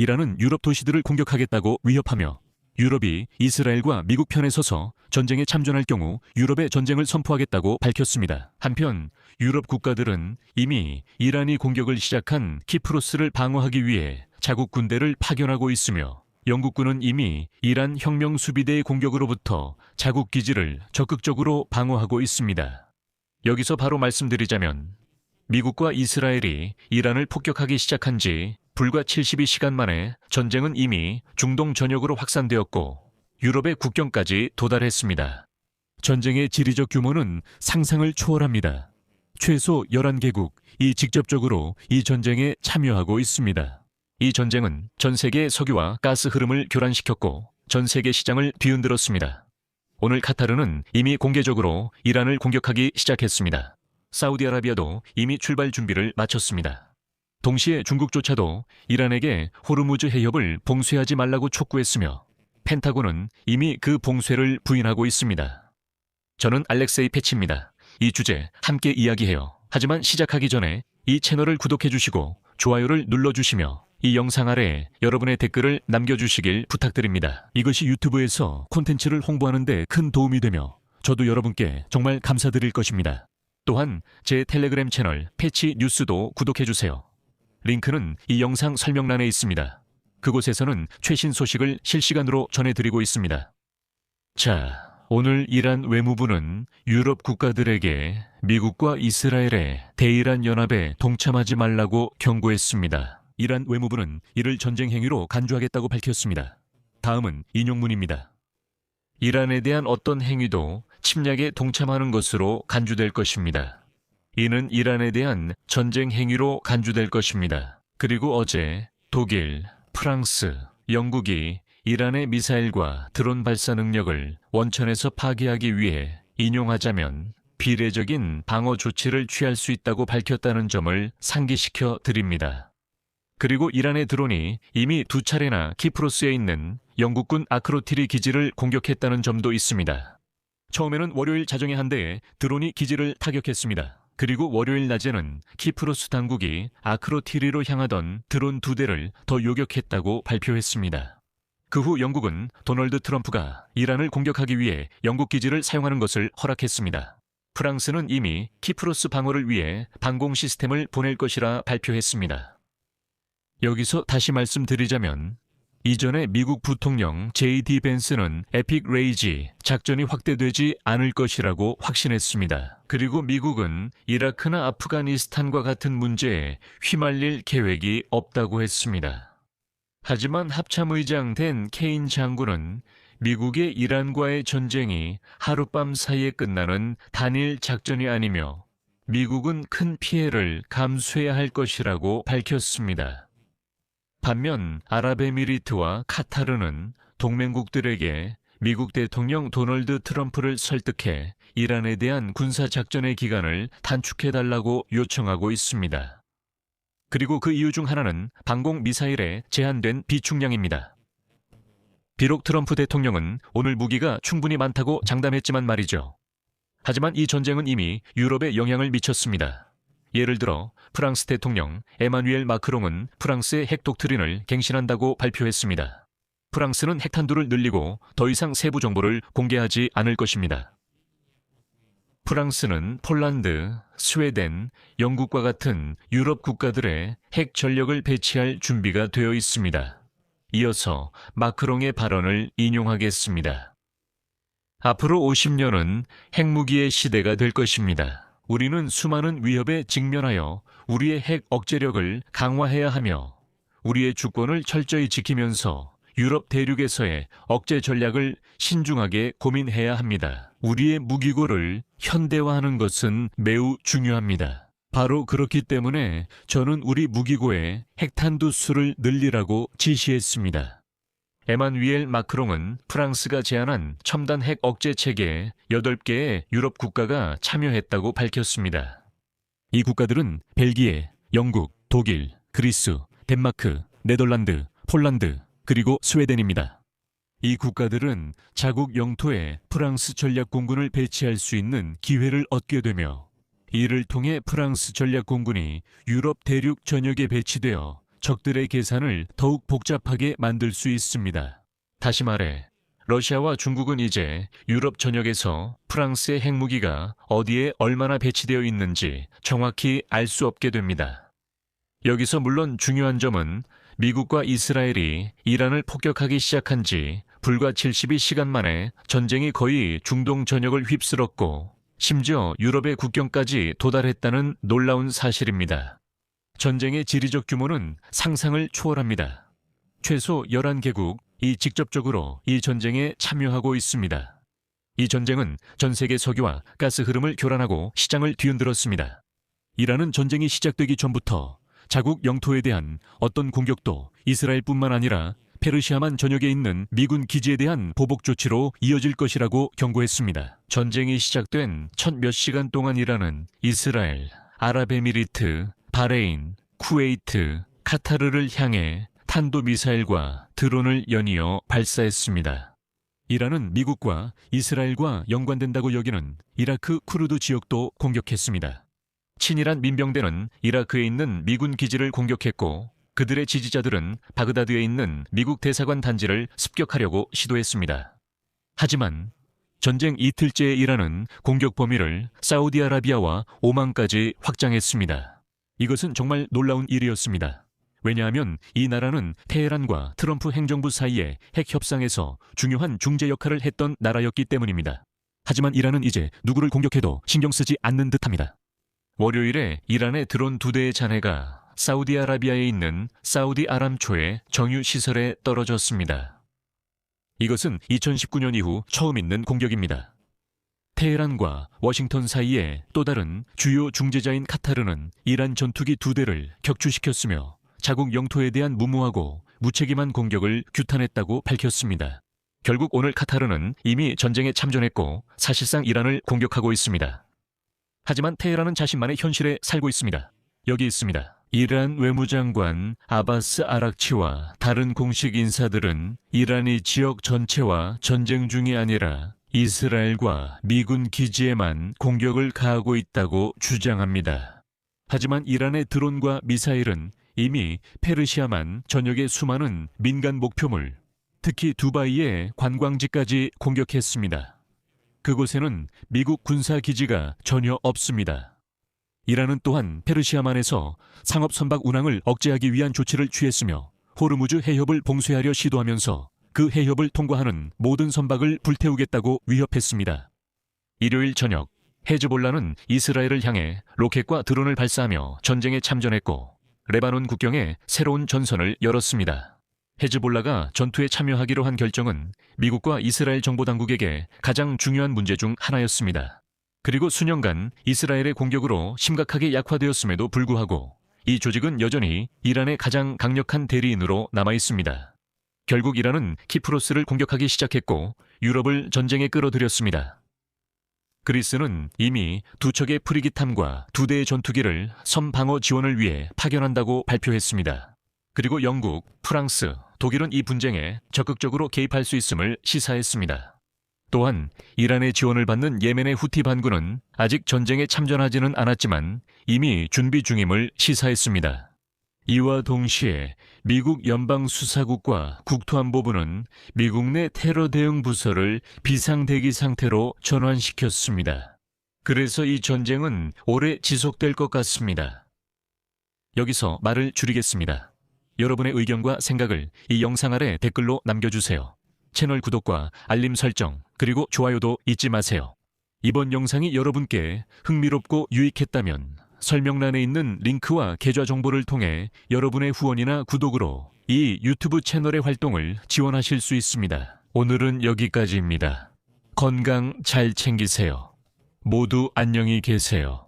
이란은 유럽 도시들을 공격하겠다고 위협하며 유럽이 이스라엘과 미국 편에 서서 전쟁에 참전할 경우 유럽에 전쟁을 선포하겠다고 밝혔습니다. 한편 유럽 국가들은 이미 이란이 공격을 시작한 키프로스를 방어하기 위해 자국 군대를 파견하고 있으며 영국군은 이미 이란 혁명수비대의 공격으로부터 자국 기지를 적극적으로 방어하고 있습니다. 여기서 바로 말씀드리자면 미국과 이스라엘이 이란을 폭격하기 시작한 지 불과 72시간 만에 전쟁은 이미 중동 전역으로 확산되었고 유럽의 국경까지 도달했습니다. 전쟁의 지리적 규모는 상상을 초월합니다. 최소 11개국이 직접적으로 이 전쟁에 참여하고 있습니다. 이 전쟁은 전 세계의 석유와 가스 흐름을 교란시켰고 전 세계 시장을 뒤흔들었습니다. 오늘 카타르는 이미 공개적으로 이란을 공격하기 시작했습니다. 사우디아라비아도 이미 출발 준비를 마쳤습니다. 동시에 중국조차도 이란에게 호르무즈 해협을 봉쇄하지 말라고 촉구했으며 펜타곤은 이미 그 봉쇄를 부인하고 있습니다. 저는 알렉세이 패치입니다. 이 주제 함께 이야기해요. 하지만 시작하기 전에 이 채널을 구독해주시고 좋아요를 눌러주시며 이 영상 아래 여러분의 댓글을 남겨주시길 부탁드립니다. 이것이 유튜브에서 콘텐츠를 홍보하는 데 큰 도움이 되며 저도 여러분께 정말 감사드릴 것입니다. 또한 제 텔레그램 채널 패치 뉴스도 구독해주세요. 링크는 이 영상 설명란에 있습니다. 그곳에서는 최신 소식을 실시간으로 전해드리고 있습니다. 자, 오늘 이란 외무부는 유럽 국가들에게 미국과 이스라엘의 대이란 연합에 동참하지 말라고 경고했습니다. 이란 외무부는 이를 전쟁 행위로 간주하겠다고 밝혔습니다. 다음은 인용문입니다. 이란에 대한 어떤 행위도 침략에 동참하는 것으로 간주될 것입니다. 이는 이란에 대한 전쟁 행위로 간주될 것입니다. 그리고 어제 독일, 프랑스, 영국이 이란의 미사일과 드론 발사 능력을 원천에서 파괴하기 위해 인용하자면 비례적인 방어 조치를 취할 수 있다고 밝혔다는 점을 상기시켜 드립니다. 그리고 이란의 드론이 이미 2차례나 키프로스에 있는 영국군 아크로티리 기지를 공격했다는 점도 있습니다. 처음에는 월요일 자정에 한 대에 드론이 기지를 타격했습니다. 그리고 월요일 낮에는 키프로스 당국이 아크로티리로 향하던 드론 2대를 더 요격했다고 발표했습니다. 그 후 영국은 도널드 트럼프가 이란을 공격하기 위해 영국 기지를 사용하는 것을 허락했습니다. 프랑스는 이미 키프로스 방어를 위해 방공 시스템을 보낼 것이라 발표했습니다. 여기서 다시 말씀드리자면 이전에 미국 부통령 J.D. 벤스는 에픽 레이지 작전이 확대되지 않을 것이라고 확신했습니다. 그리고 미국은 이라크나 아프가니스탄과 같은 문제에 휘말릴 계획이 없다고 했습니다. 하지만 합참의장 된 케인 장군은 미국의 이란과의 전쟁이 하룻밤 사이에 끝나는 단일 작전이 아니며 미국은 큰 피해를 감수해야 할 것이라고 밝혔습니다. 반면 아랍에미리트와 카타르는 동맹국들에게 미국 대통령 도널드 트럼프를 설득해 이란에 대한 군사작전의 기간을 단축해달라고 요청하고 있습니다. 그리고 그 이유 중 하나는 방공 미사일의 제한된 비축량입니다. 비록 트럼프 대통령은 오늘 무기가 충분히 많다고 장담했지만 말이죠. 하지만 이 전쟁은 이미 유럽에 영향을 미쳤습니다. 예를 들어 프랑스 대통령 에마뉘엘 마크롱은 프랑스의 핵 독트린을 갱신한다고 발표했습니다. 프랑스는 핵탄두를 늘리고 더 이상 세부 정보를 공개하지 않을 것입니다. 프랑스는 폴란드, 스웨덴, 영국과 같은 유럽 국가들의 핵 전력을 배치할 준비가 되어 있습니다. 이어서 마크롱의 발언을 인용하겠습니다. 앞으로 50년은 핵무기의 시대가 될 것입니다. 우리는 수많은 위협에 직면하여 우리의 핵 억제력을 강화해야 하며 우리의 주권을 철저히 지키면서 유럽 대륙에서의 억제 전략을 신중하게 고민해야 합니다. 우리의 무기고를 현대화하는 것은 매우 중요합니다. 바로 그렇기 때문에 저는 우리 무기고의 핵탄두 수를 늘리라고 지시했습니다. 에마뉘엘 마크롱은 프랑스가 제안한 첨단 핵 억제 체계에 8개의 유럽 국가가 참여했다고 밝혔습니다. 이 국가들은 벨기에, 영국, 독일, 그리스, 덴마크, 네덜란드, 폴란드, 그리고 스웨덴입니다. 이 국가들은 자국 영토에 프랑스 전략 공군을 배치할 수 있는 기회를 얻게 되며 이를 통해 프랑스 전략 공군이 유럽 대륙 전역에 배치되어 적들의 계산을 더욱 복잡하게 만들 수 있습니다. 다시 말해, 러시아와 중국은 이제 유럽 전역에서 프랑스의 핵무기가 어디에 얼마나 배치되어 있는지 정확히 알 수 없게 됩니다. 여기서 물론 중요한 점은 미국과 이스라엘이 이란을 폭격하기 시작한 지 불과 72시간 만에 전쟁이 거의 중동 전역을 휩쓸었고 심지어 유럽의 국경까지 도달했다는 놀라운 사실입니다. 전쟁의 지리적 규모는 상상을 초월합니다. 최소 11개국이 직접적으로 이 전쟁에 참여하고 있습니다. 이 전쟁은 전 세계 석유와 가스 흐름을 교란하고 시장을 뒤흔들었습니다. 이란은 전쟁이 시작되기 전부터 자국 영토에 대한 어떤 공격도 이스라엘뿐만 아니라 페르시아만 전역에 있는 미군 기지에 대한 보복 조치로 이어질 것이라고 경고했습니다. 전쟁이 시작된 첫 몇 시간 동안 이란은 이스라엘, 아랍에미리트, 바레인, 쿠웨이트, 카타르를 향해 탄도미사일과 드론을 연이어 발사했습니다. 이란은 미국과 이스라엘과 연관된다고 여기는 이라크 쿠르드 지역도 공격했습니다. 친이란 민병대는 이라크에 있는 미군 기지를 공격했고 그들의 지지자들은 바그다드에 있는 미국 대사관 단지를 습격하려고 시도했습니다. 하지만 전쟁 이틀째의 이란은 공격 범위를 사우디아라비아와 오만까지 확장했습니다. 이것은 정말 놀라운 일이었습니다. 왜냐하면 이 나라는 테헤란과 트럼프 행정부 사이의 핵 협상에서 중요한 중재 역할을 했던 나라였기 때문입니다. 하지만 이란은 이제 누구를 공격해도 신경 쓰지 않는 듯합니다. 월요일에 이란의 드론 2대의 잔해가 사우디아라비아에 있는 사우디 아람초의 정유시설에 떨어졌습니다. 이것은 2019년 이후 처음 있는 공격입니다. 테헤란과 워싱턴 사이에 또 다른 주요 중재자인 카타르는 이란 전투기 2대를 격추시켰으며 자국 영토에 대한 무모하고 무책임한 공격을 규탄했다고 밝혔습니다. 결국 오늘 카타르는 이미 전쟁에 참전했고 사실상 이란을 공격하고 있습니다. 하지만 테헤란은 자신만의 현실에 살고 있습니다. 여기 있습니다. 이란 외무장관 아바스 아락치와 다른 공식 인사들은 이란이 지역 전체와 전쟁 중이 아니라 이스라엘과 미군 기지에만 공격을 가하고 있다고 주장합니다. 하지만 이란의 드론과 미사일은 이미 페르시아만 전역의 수많은 민간 목표물, 특히 두바이의 관광지까지 공격했습니다. 그곳에는 미국 군사기지가 전혀 없습니다. 이란은 또한 페르시아만에서 상업 선박 운항을 억제하기 위한 조치를 취했으며 호르무즈 해협을 봉쇄하려 시도하면서 그 해협을 통과하는 모든 선박을 불태우겠다고 위협했습니다. 일요일 저녁, 헤즈볼라는 이스라엘을 향해 로켓과 드론을 발사하며 전쟁에 참전했고 레바논 국경에 새로운 전선을 열었습니다. 헤즈볼라가 전투에 참여하기로 한 결정은 미국과 이스라엘 정보당국에게 가장 중요한 문제 중 하나였습니다. 그리고 수년간 이스라엘의 공격으로 심각하게 약화되었음에도 불구하고 이 조직은 여전히 이란의 가장 강력한 대리인으로 남아 있습니다. 결국 이란은 키프로스를 공격하기 시작했고 유럽을 전쟁에 끌어들였습니다. 그리스는 이미 2척의 프리기탐과 2대의 전투기를 섬 방어 지원을 위해 파견한다고 발표했습니다. 그리고 영국, 프랑스, 독일은 이 분쟁에 적극적으로 개입할 수 있음을 시사했습니다. 또한 이란의 지원을 받는 예멘의 후티 반군은 아직 전쟁에 참전하지는 않았지만 이미 준비 중임을 시사했습니다. 이와 동시에 미국 연방수사국과 국토안보부는 미국 내 테러 대응 부서를 비상대기 상태로 전환시켰습니다. 그래서 이 전쟁은 오래 지속될 것 같습니다. 여기서 말을 줄이겠습니다. 여러분의 의견과 생각을 이 영상 아래 댓글로 남겨주세요. 채널 구독과 알림 설정, 그리고 좋아요도 잊지 마세요. 이번 영상이 여러분께 흥미롭고 유익했다면 설명란에 있는 링크와 계좌 정보를 통해 여러분의 후원이나 구독으로 이 유튜브 채널의 활동을 지원하실 수 있습니다. 오늘은 여기까지입니다. 건강 잘 챙기세요. 모두 안녕히 계세요.